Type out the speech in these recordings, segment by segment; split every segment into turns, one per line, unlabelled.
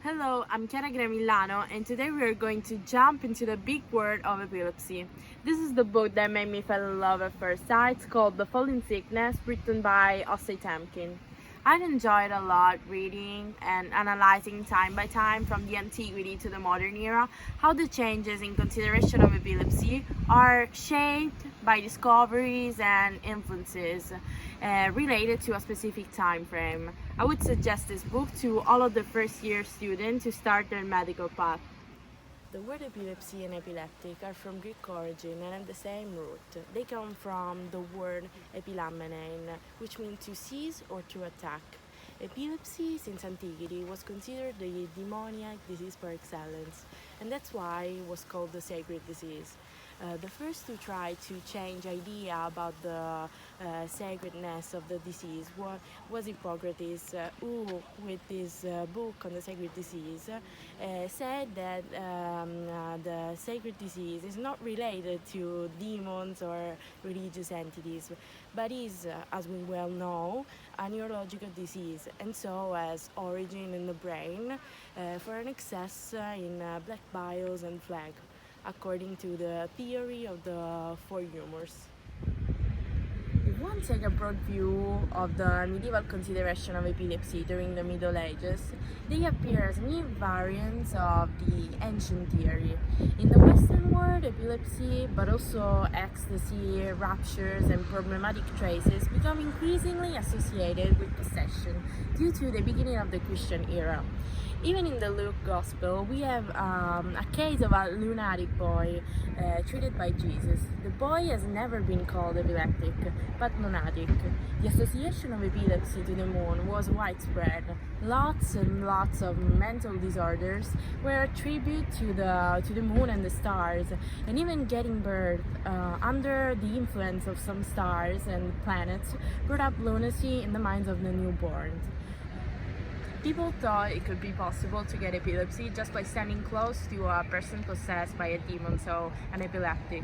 Hello, I'm Chiara Gramillano, and today we are going to jump into the big world of epilepsy. This is the book that made me fall in love at first sight. It's called The Falling Sickness, written by Owsei Temkin. I've enjoyed a lot reading and analyzing time by time, from the antiquity to the modern era, how the changes in consideration of epilepsy are shaped by discoveries and influences related to a specific time frame. I would suggest this book to all of the first year students to start their medical path. The word epilepsy and epileptic are from Greek origin and have the same root. They come from the word epilamenein, which means to seize or to attack. Epilepsy, since antiquity, was considered the demoniac disease par excellence, and that's why it was called the sacred disease. The first to try to change idea about the sacredness of the disease was Hippocrates, who, with his book on the sacred disease, said that the sacred disease is not related to demons or religious entities, but is, as we well know, a neurological disease, and so has origin in the brain for an excess in black biles and phlegm, according to the theory of the four humors. If one takes a broad view of the medieval consideration of epilepsy during the Middle Ages, they appear as new variants of the ancient theory. In the Western world, epilepsy, but also ecstasy, raptures, and problematic traces become increasingly associated with possession due to the beginning of the Christian era. Even in the Luke Gospel, we have a case of a lunatic boy treated by Jesus. The boy has never been called epileptic, but lunatic. The association of epilepsy to the moon was widespread. Lots and lots of mental disorders were attributed to the moon and the stars, and even getting birth under the influence of some stars and planets brought up lunacy in the minds of the newborns. People thought it could be possible to get epilepsy just by standing close to a person possessed by a demon, so an epileptic,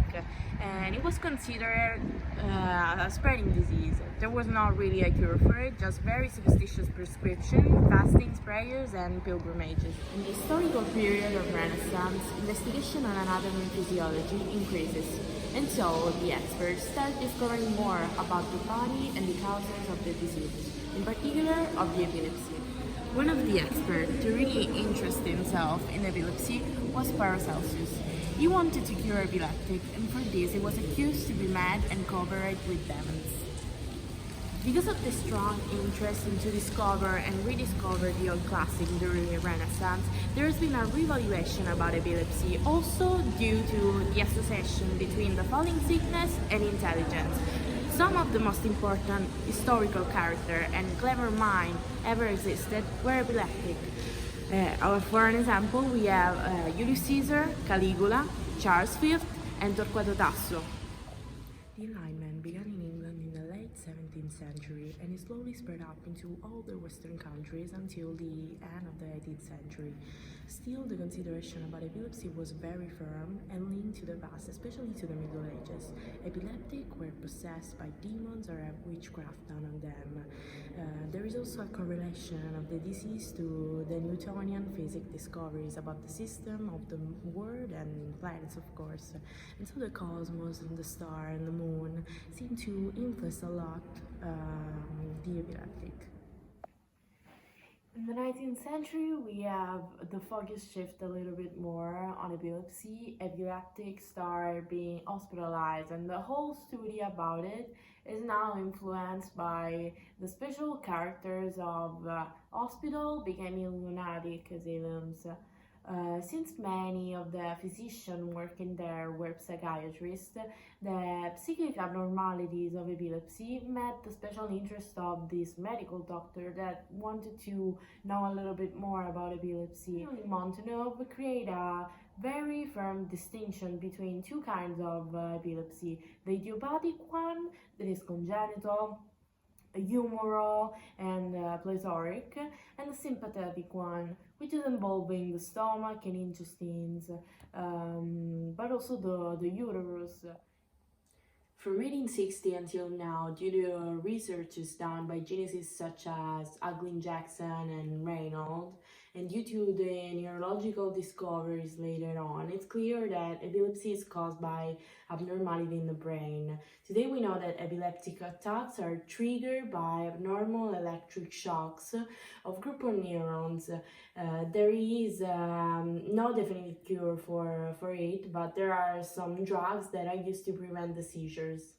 and it was considered a spreading disease. There was not really a cure for it, just very superstitious prescription, fastings, prayers, and pilgrimages. In the historical period of Renaissance, investigation on anatomy and physiology increases, and so the experts start discovering more about the body and the causes of the disease, in particular of the epilepsy. One of the experts to really interest himself in epilepsy was Paracelsus. He wanted to cure epileptic, and for this he was accused to be mad and covered with demons. Because of the strong interest in to discover and rediscover the old classic during the Renaissance, there has been a revaluation about epilepsy, also due to the association between the falling sickness and intelligence. Some of the most important historical character and clever mind ever existed were epileptic. For an example, we have Julius Caesar, Caligula, Charles V, and Torquato Tasso. The Enlightenment began in England in the late 17th century and it slowly spread up into all the Western countries until the end of the 18th century. Still, the consideration about epilepsy was very firm and linked to the past, especially to the Middle Ages. Epileptic were possessed by demons or have witchcraft done on them. There is also a correlation of the disease to the Newtonian physics discoveries about the system of the world and planets, of course. And so the cosmos and the star and the moon seem to influence a lot the epileptic. In the 19th century, we have the focus shift a little bit more on epilepsy. Epileptics start being hospitalized, and the whole story about it is now influenced by the special characters of hospital becoming lunatic asylums. Since many of the physicians working there were psychiatrists, the psychic abnormalities of epilepsy met the special interest of this medical doctor that wanted to know a little bit more about epilepsy. Montanov created a very firm distinction between two kinds of epilepsy: the idiopathic one, that is congenital, humoral and plethoric, and the sympathetic one, which is involving the stomach and intestines, but also the uterus. From 1860 until now, due to researches done by geniuses such as Uglin Jackson and Reynolds, and and due to the neurological discoveries later on, it's clear that epilepsy is caused by abnormality in the brain. Today we know that epileptic attacks are triggered by abnormal electric shocks of group of neurons. There is no definite cure for it, but there are some drugs that are used to prevent the seizures.